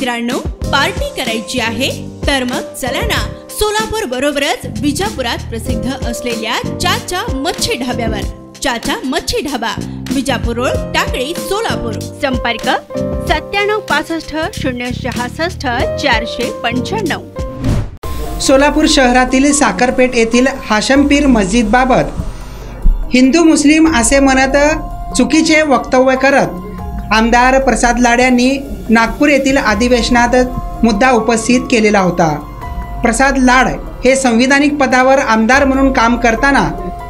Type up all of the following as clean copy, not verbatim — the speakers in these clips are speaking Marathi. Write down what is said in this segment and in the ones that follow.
मित्रांनो, पार्टी करायची आहे तर मग चला ना, सोलापूर बरोबरच विजापुरात प्रसिद्ध असलेल्या चाचा मच्छी ढाब्यावर. चाचा मच्छी ढाबा, विजापूर रोड, टाकळी, सोलापूर. संपर्क 9765 सोलापूर शहरातील साखरपेठ येथील हाशमपीर मस्जिदबाबत हिंदू मुस्लिम असे म्हणत चुकीचे वक्तव्य करत आमदार प्रसाद लाड यांनी नागपूर येथील अधिवेशनात मुद्दा उपस्थित केलेला होता. प्रसाद लाड हे संविधानिक पदावर आमदार म्हणून काम करताना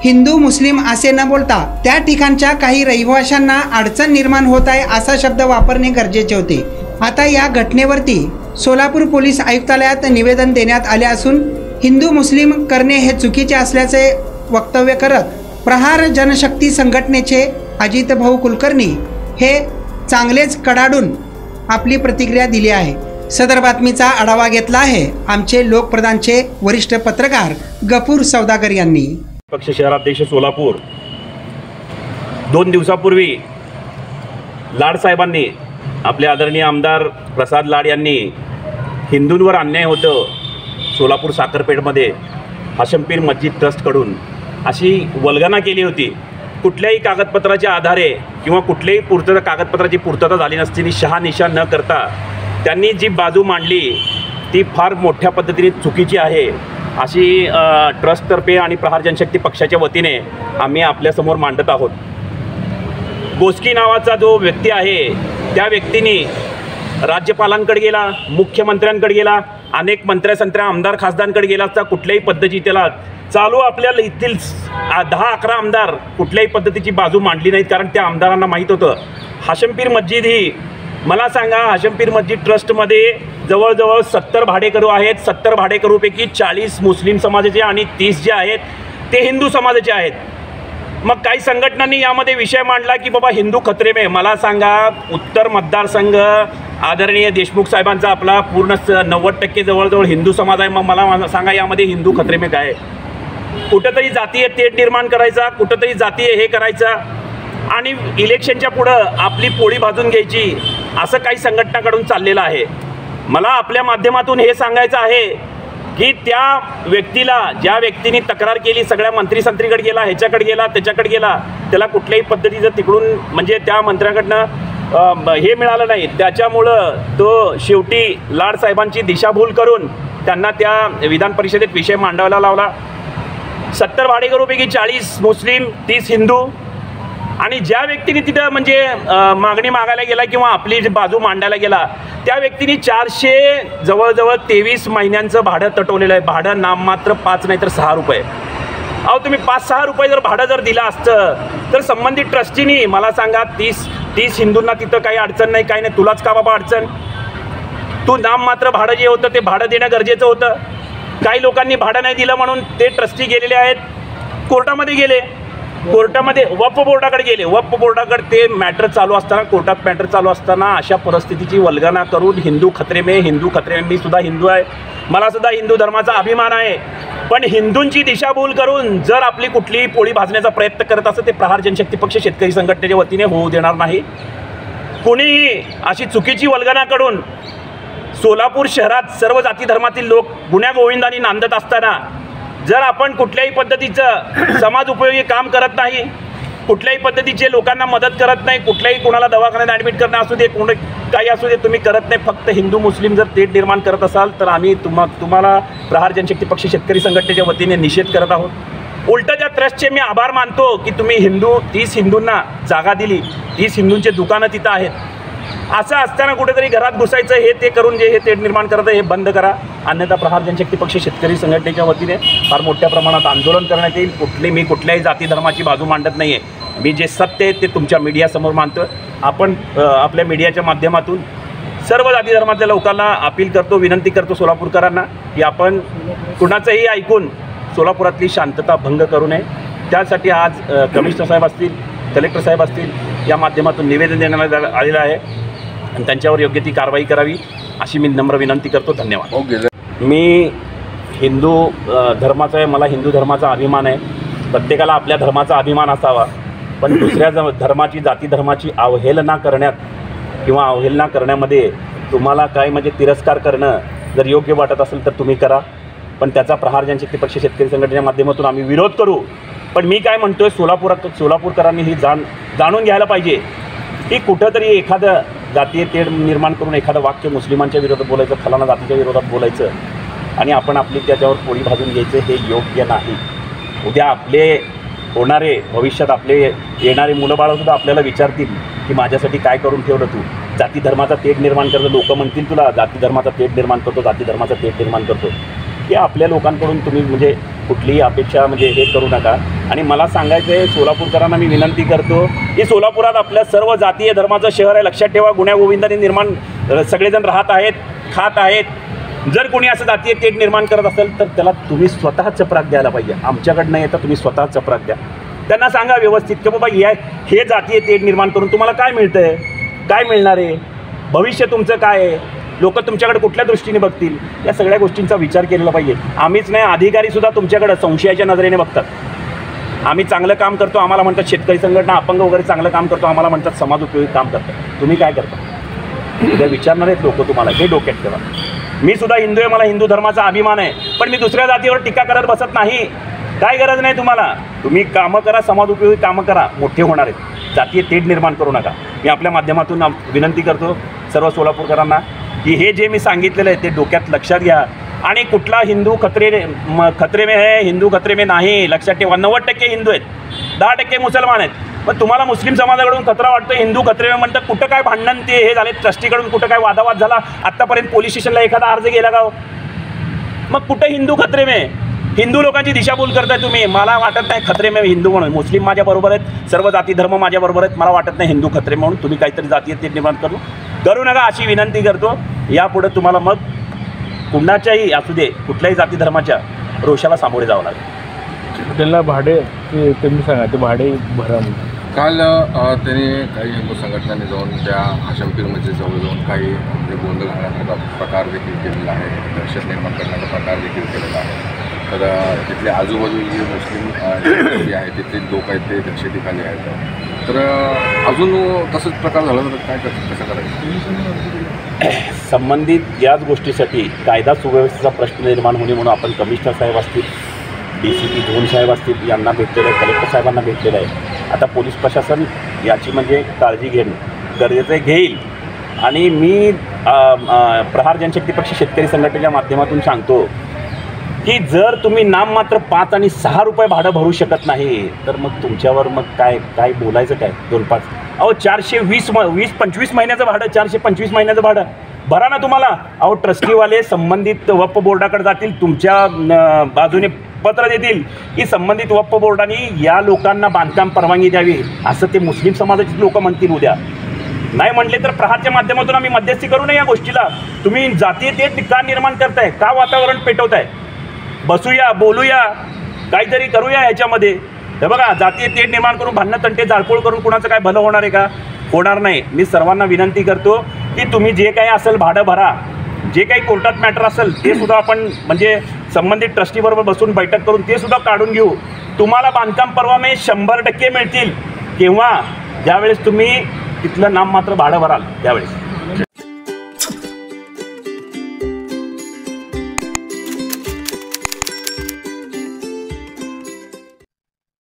हिंदू मुस्लिम असे न बोलता त्या ठिकाणच्या काही रहिवाशांना अडचण निर्माण होत आहे असा शब्द वापरणे गरजेचे होते. आता या घटनेवरती सोलापूर पोलीस आयुक्तालयात निवेदन देण्यात आले असून हिंदू मुस्लिम करणे हे चुकीचे असल्याचे वक्तव्य करत प्रहार जनशक्ती संघटनेचे अजित भाऊ कुलकर्णी हे चांगलेच कडाडून आपली प्रतिक्रिया दिली आहे. सदर बातमीचा आढावा घेतला आहे आमचे लोकप्रधानचे वरिष्ठ पत्रकार गफूर सौदागर यांनी. पक्ष शहराध्यक्ष सोलापूर 2 दिवसापूर्वी लाड साहेबांनी, आपले आदरणीय आमदार प्रसाद लाड यांनी हिंदूंवर अन्याय होतं सोलापूर साखरपेठमध्ये हाशमपीर मस्जिद ट्रस्टकडून अशी वल्गना केली होती. कुठल्याही कागदपत्राच्या आधारे किंवा कुठल्याही कागदपत्राची पूर्तता झाली नसताना शहानिशा न करता त्यांनी जी बाजू मांडली ती फार मोठ्या पद्धतीने चुकीची आहे अशी ट्रस्टतर्फे आणि प्रहार जनशक्ती पक्षाच्या वतीने आम्ही आपल्यासमोर मांडत आहोत. गोस्की नावाचा जो व्यक्ती आहे त्या व्यक्तीने राज्यपालांकडे गेला, मुख्यमंत्र्यांकडे गेला, अनेक मंत्र्या आमदार खासदारांकडे गेला असता कुठल्याही पद्धतीची त्याला चालू आपल्याला इथील 10-11 आमदार कुठल्याही पद्धतीची बाजू मांडली नाहीत. कारण त्या आमदारांना माहीत होतं हाशमपीर मस्जिद ही, मला सांगा, हाशमपीर मस्जिद ट्रस्टमध्ये जवळजवळ 70 भाडेकरू आहेत. 70 भाडेकरूपैकी 40 मुस्लिम समाजाचे आणि 30 जे आहेत ते हिंदू समाजाचे आहेत. मग काही संघटनांनी यामध्ये विषय मांडला की बाबा हिंदू खतरे में. मला सांगा, उत्तर मतदारसंघ आदरणीय देशमुख साहेबांचा आपला पूर्ण 90% जवळजवळ हिंदू समाज आहे. मग मला सांगा यामध्ये हिंदू खतरे में काय? कुठंतरी जातीय तेढ निर्माण करायचा, कुठंतरी जातीय हे करायचा आणि इलेक्शनच्या पुढं आपली पोळी भाजून घ्यायची, असं काही संघटनाकडून चाललेलं आहे. मला आपल्या माध्यमातून हे सांगायचं आहे की त्या व्यक्तीला, ज्या व्यक्तीने तक्रार केली, सगळ्या मंत्री-संत्रीकडे गेला, ह्याच्याकडे गेला, त्याच्याकडे गेला, त्याला कुठल्याही पद्धतीचं तिकडून म्हणजे त्या मंत्र्याकडनं हे मिळालं नाही. त्याच्यामुळं तो शेवटी लाड साहेबांची दिशाभूल करून त्यांना त्या विधान परिषदेत विषय मांडायला लावला. 70 भाडेकरूपैकी 40 मुस्लिम, 30 हिंदू. आणि ज्या व्यक्तीने तिथं म्हणजे मागणी मागायला गेला किंवा आपली बाजू मांडायला गेला त्या व्यक्तीने 400 जवळजवळ 23 महिन्यांचं भाडं तटवलेलं आहे. भाडं नाममात्र 5 नाही तर 6 रुपये. अहो, तुम्ही 5-6 रुपये जर भाडं जर दिलं असतं तर संबंधित ट्रस्टीनी, मला सांगा, 30 हिंदूंना तिथं काही अडचण नाही, काही नाही. तुलाच का बाबा अडचण? तू नाममात्र भाडं जे होतं ते भाडं देणं गरजेचं होतं. काही लोकांनी भाडं नाही दिलं म्हणून ते ट्रस्टी गेलेले आहेत, कोर्टामध्ये गेले, कोर्टामध्ये वक्फ बोर्डाकडे गेले. वक्फ बोर्डाकडे ते मॅटर चालू असताना, कोर्टात मॅटर चालू असताना अशा परिस्थितीची वल्गना करून हिंदू खतरे में. मी सुद्धा हिंदू आहे, मला सुद्धा हिंदू धर्माचा अभिमान आहे. पण हिंदूंची दिशाभूल करून जर आपली कुठलीही पोळी भाजण्याचा प्रयत्न करत असं ते प्रहार जनशक्ती पक्ष शेतकरी संघटनेच्या वतीने होऊ देणार नाही. कोणीही अशी चुकीची वल्गना करून सोलापूर शहरात सर्व जाती धर्मातील लोक गुण्यागोविंदांनी नांदत असताना जर आपण कुठल्याही पद्धतीचं समाज उपयोगी काम करत नाही, कुठल्याही पद्धतीचे लोकांना मदत करत नाही, कुठल्याही कोणाला दवाखान्यात ॲडमिट करणं असू दे, काही असू दे, तुम्ही करत नाही, फक्त हिंदू मुस्लिम जर तेढ निर्माण करत असाल तर आम्ही तुम्हाला प्रहार जनशक्ती पक्ष शेतकरी संघटनेच्या वतीने निषेध करत आहोत. उलटं त्या ट्रस्टचे मी आभार मानतो की तुम्ही 30 हिंदूंना जागा दिली, 30 हिंदूंचे दुकानं तिथं आहेत. असं असताना कुठेतरी घरात घुसायचं, हे ते करून जे हे तेढ निर्माण करतं हे बंद करा. अन्यथा प्रहार जनशक्ती पक्ष शेतकरी संघटनेच्या वतीने फार मोठ्या प्रमाणात आंदोलन करण्यात येईल. मी कुठल्याही जाती धर्माची बाजू मांडत नाही आहे. मी जे सत्य आहे ते तुमच्या मीडियासमोर मांडतो. आपण आपल्या मीडियाच्या माध्यमातून सर्व जाती धर्मातल्या लोकांना अपील करतो, विनंती करतो सोलापूरकरांना की आपण कुणाचंही ऐकून सोलापुरातली शांतता भंग करू नये. त्यासाठी आज कमिशनर साहेब असतील, कलेक्टर साहेब असतील, या माध्यमातून निवेदन देण्यात आलेलं आहे आणि त्यांच्यावर योग्य ती कारवाई करावी अशी मी नम्र विनंती करतो. धन्यवाद. ओके. मी हिंदू धर्माचा आहे, मला हिंदू धर्माचा अभिमान आहे. प्रत्येकाला आपल्या धर्माचा अभिमान असावा, पण दुसऱ्या धर्माची, जाती धर्माची अवहेलना करण्यात किंवा अवहेलना करण्यामध्ये तुम्हाला काय म्हणजे तिरस्कार करणं जर योग्य वाटत असेल तर तुम्ही करा, पण त्याचा प्रहार जनशक्ती पक्ष शेतकरी संघटनेच्या माध्यमातून आम्ही विरोध करू. पण मी काय म्हणतोय, सोलापुरकरांनी ही जाणून घ्यायला पाहिजे की कुठंतरी एखादं जातीय तेढ निर्माण करून एखादं वाक्य मुस्लिमांच्या विरोधात बोलायचं, फलाना जातीच्या विरोधात बोलायचं आणि आपण आपली त्याच्यावर पोळी भाजून घ्यायचं, हे योग्य नाही. उद्या आपले होणारे भविष्यात आपले येणारे मुलं बाळंसुद्धा आपल्याला विचारतील की माझ्यासाठी काय करून ठेवलं तू. जाती धर्माचा तेढ निर्माण करतो, लोक म्हणतील तुला जाती धर्माचा तेढ निर्माण करतो, जाती धर्माचा तेढ निर्माण करतो. की आपल्या लोकांकडून तुम्ही म्हणजे कुठलीही अपेक्षा म्हणजे हे करू नका. आणि मला सांगायचं आहे, सोलापूरकरांना मी विनंती करतो की सोलापुरात आपल्या सर्व जातीय धर्माचं शहर आहे. लक्षात ठेवा, गुण्यागोविंदाने निर्माण सगळेजण राहत आहेत, खात आहेत. जर कोणी असं जातीय तेढ निर्माण करत असेल तर त्याला तुम्ही स्वतः चपराक द्यायला पाहिजे. आमच्याकडनं येतं तुम्ही स्वतः चपराक द्या. त्यांना सांगा व्यवस्थित की बाबा हे जातीय तेढ निर्माण करून तुम्हाला काय मिळतं आहे, काय मिळणार आहे, भविष्य तुमचं काय आहे, लोक तुमच्याकडे कुठल्या दृष्टीने बघतील, या सगळ्या गोष्टींचा विचार केलेला पाहिजे. आम्हीच नाही, अधिकारीसुद्धा तुमच्याकडे संशयाच्या नजरेने बघतात. आम्ही चांगलं काम करतो आम्हाला म्हणतात शेतकरी संघटना, अपंग वगैरे चांगलं काम करतो आम्हाला म्हणतात समाज उपयोगी काम करतात. तुम्ही काय करता उद्या विचारणार आहेत लोक तुम्हाला, हे डोक्यात ठेवा. मी सुद्धा हिंदू आहे, मला हिंदू धर्माचा अभिमान आहे, पण मी दुसऱ्या जातीवर टीका करत बसत नाही. काय गरज नाही तुम्हाला. तुम्ही कामं करा, समाज उपयोगी कामं करा, मोठे होणार आहेत. जातीय तेढ निर्माण करू नका. मी आपल्या माध्यमातून विनंती करतो सर्व सोलापूरकरांना की हे जे मी सांगितलेलं आहे ते डोक्यात लक्षात घ्या. आणि कुठला हिंदू खतरे में है, हिंदू खतरे में नाही. लक्षात ठेवा, 90% हिंदू आहेत, 10% मुसलमान आहेत. पण तुम्हाला मुस्लिम समाजाकडून खतरा वाटतो, हिंदू खतरे में म्हणतात. कुठं काय भांडण ते हे झाले ट्रस्टीकडून, कुठं काय वादावाद झाला आत्तापर्यंत पोलीस स्टेशनला एखादा अर्ज गेला का? मग कुठं हिंदू खतरे में? हिंदू लोकांची दिशाभूल करताय तुम्ही. मला वाटत नाही खतरे में हिंदू म्हणून. मुस्लिम माझ्याबरोबर आहेत, सर्व जाती धर्म माझ्याबरोबर आहेत. मला वाटत नाही हिंदू खतरे म्हणून तुम्ही काहीतरी जातीय तेढ निर्माण करू नका अशी विनंती करतो. यापुढे तुम्हाला मग कुणाच्याही असू दे, कुठल्याही जाती धर्माच्या रोषाला सामोरे जावं लागेल. त्यांना भाडे ते मी सांगा, ते भाडे भरा. काल त्यांनी काही हिंदू संघटनांनी जाऊन त्या हाशमपीर मस्जिद जवळ जाऊन काही म्हणजे गोंधळ घालण्याचा प्रकार देखील केलेला आहे, दहशत निर्माण करण्याचा प्रकार देखील केलेला आहे. तर तिथले आजूबाजूचे जे मुस्लिम जे आहेत तिथले लोक आहेत ते दहशतीखाली आहेत. तर अजून तसंच प्रकार झाला तर काय कसं करायचं? संबंधित याच गोष्टीसाठी कायदा सुव्यवस्थेचा प्रश्न निर्माण होणे म्हणून आपण कमिशनर साहेब असतील, DCP झोन साहेब असतील यांना भेटलेलं आहे, कलेक्टर साहेबांना भेटलेलं आहे. आता पोलीस प्रशासन याची म्हणजे काळजी घेणं गरजेचं घेईल. आणि मी प्रहार जनशक्ती पक्ष शेतकरी संघटनेच्या माध्यमातून सांगतो की जर तुम्ही नाममात्र 5 आणि 6 रुपये भाडं भरू शकत नाही तर मग तुमच्यावर मग काय बोलायचं काय 2-5. अहो 420-25 महिन्याचं भाडं, 425 महिन्याचं भाडं भरा ना तुम्हाला. अहो ट्रस्टीवाले संबंधित वक्फ बोर्डाकडे जातील, तुमच्या बाजूने पत्र देतील की संबंधित वक्फ बोर्डाने या लोकांना बांधकाम परवानगी द्यावी, असं ते मुस्लिम समाजाचे लोक म्हणतील. उद्या नाही म्हटले तर प्रहारच्या माध्यमातून आम्ही मध्यस्थी करू नये या गोष्टीला. तुम्ही जातीय तेढ का निर्माण करताय, का वातावरण पेटवताय? बसूया, बोलूया, काहीतरी करूया ह्याच्यामध्ये. हे बघा, जातीय तेढ निर्माण करून भांडणं तंटे जाळपोळ करून कुणाचं काय भलं होणार आहे का? होणार नाही. मी सर्वांना विनंती करतो की तुम्ही जे काही असेल भाडं भरा, जे काही कोर्टात मॅटर असेल ते सुद्धा आपण म्हणजे संबंधित ट्रस्टीबरोबर बसून बैठक करून ते सुद्धा काढून घेऊ. तुम्हाला बांधकाम परवाने 100% मिळतील. केव्हा? ज्यावेळेस तुम्ही तिथलं नाममात्र भाडं भराल त्यावेळेस.